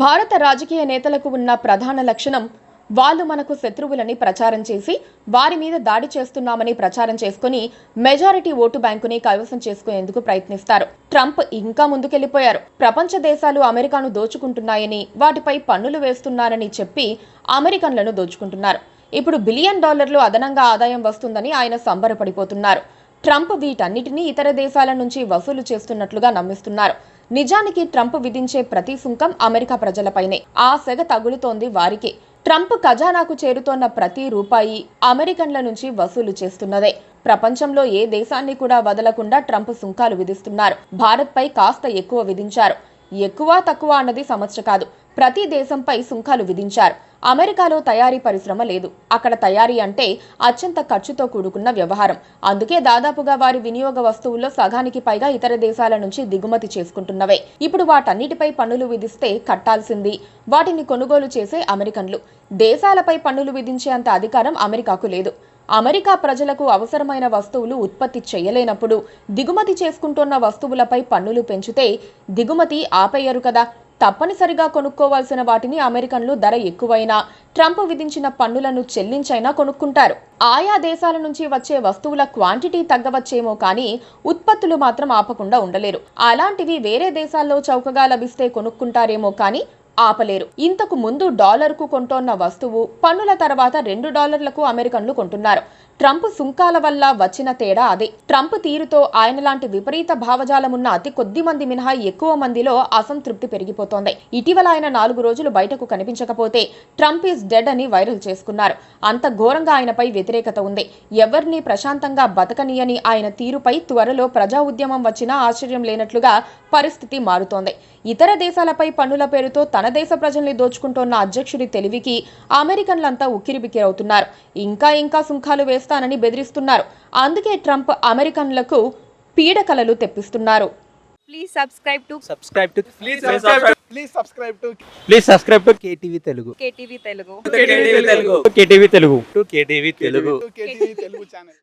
భారత రాజకీయ నేతలకు ఉన్న ప్రధాన లక్షణం వాళ్ళు మనకు శత్రువులని ప్రచారం చేసి వారి మీద దాడి చేస్తున్నామని ప్రచారం చేసుకుని మెజారిటీ ఓటు బ్యాంకుని కైవసం చేసుకునేందుకు ప్రయత్నిస్తారు. ట్రంప్ ఇంకా ముందుకెళ్లిపోయారు. ప్రపంచ దేశాలు అమెరికాను దోచుకుంటున్నాయని, వాటిపై పన్నులు వేస్తున్నారని చెప్పి అమెరికన్లను దోచుకుంటున్నారు. ఇప్పుడు $1 బిలియన్ అదనంగా ఆదాయం వస్తుందని ఆయన సంబరపడిపోతున్నారు. ట్రంప్ వీటన్నిటినీ ఇతర దేశాల నుంచి వసూలు చేస్తున్నట్లుగా నమ్మిస్తున్నారు. నిజానికి ట్రంప్ విధించే ప్రతి సుంకం అమెరికా ప్రజలపైనే. ఆ సెగ తగులుతోంది వారికి. ట్రంప్ ఖజానాకు చేరుతోన్న ప్రతి రూపాయి అమెరికన్ల నుంచి వసూలు చేస్తున్నదే. ప్రపంచంలో ఏ దేశాన్ని కూడా వదలకుండా ట్రంప్ సుంకాలు విధిస్తున్నారు. భారత్పై కాస్త ఎక్కువ విధించారు. ఎక్కువ తక్కువ అన్నది సమస్య కాదు. ప్రతి దేశంపై సుంకాలు విధించారు. అమెరికాలో తయారీ పరిశ్రమ లేదు. అక్కడ తయారీ అంటే అత్యంత ఖర్చుతో కూడుకున్న వ్యవహారం. అందుకే దాదాపుగా వారి వినియోగ వస్తువుల్లో సగానికి పైగా ఇతర దేశాల నుంచి దిగుమతి చేసుకుంటున్నవే. ఇప్పుడు వాటన్నిటిపై పన్నులు విధిస్తే కట్టాల్సింది వాటిని కొనుగోలు చేసే అమెరికన్లు. దేశాలపై పన్నులు విధించే అంత అధికారం అమెరికాకు లేదు. అమెరికా ప్రజలకు అవసరమైన వస్తువులు ఉత్పత్తి చేయలేనప్పుడు దిగుమతి చేసుకుంటున్న వస్తువులపై పన్నులు పెంచితే దిగుమతి ఆపేయరు కదా. తప్పనిసరిగా కొనుక్కోవాల్సిన వాటిని అమెరికన్లు ధర ఎక్కువైనా ట్రంప్ విధించిన పన్నులను చెల్లించైనా కొనుక్కుంటారు. ఆయా దేశాల నుంచి వచ్చే వస్తువుల క్వాంటిటీ తగ్గవచ్చేమో కానీ ఉత్పత్తులు మాత్రం ఆపకుండా ఉండలేరు. అలాంటివి వేరే దేశాల్లో చౌకగా లభిస్తే కొనుక్కుంటారేమో కానీ ఆపలేరు. ఇంతకు ముందు $1కు కొంటోన్న వస్తువు పన్నుల తర్వాత $2లకు అమెరికన్లు కొంటున్నారు. ట్రంప్ సుంకాల వల్ల వచ్చిన తేడా అదే. ట్రంప్ తీరుతో ఆయన లాంటి విపరీత భావజాలమున్న అతి కొద్ది మంది మినహా ఎక్కువ మందిలో అసంతృప్తి పెరిగిపోతోంది. ఇటీవల ఆయన 4 రోజులు బయటకు కనిపించకపోతే ట్రంప్ ఈజ్ డెడ్ అని వైరల్ చేసుకున్నారు. అంత ఘోరంగా ఆయనపై వ్యతిరేకత ఉంది. ఎవరిని ప్రశాంతంగా బతకనీయని ఆయన తీరుపై త్వరలో ప్రజా ఉద్యమం వచ్చినా ఆశ్చర్యం లేనట్లుగా పరిస్థితి మారుతోంది. ఇతర దేశాలపై పన్నుల పేరుతో తన దేశ ప్రజల్ని దోచుకుంటోన్న అధ్యక్షుడి తెలివికి అమెరికన్లంతా ఉక్కిరిబిక్కిరవుతున్నారు. ఇంకా సుంకాలు వేస్తానని బెదిరిస్తున్నారు. అందుకే Trump అమెరికన్లకు పీడకలలు తెప్పిస్తున్నారు. Please subscribe to KTV Telugu. KTV Telugu. KTV Telugu. KTV Telugu channel.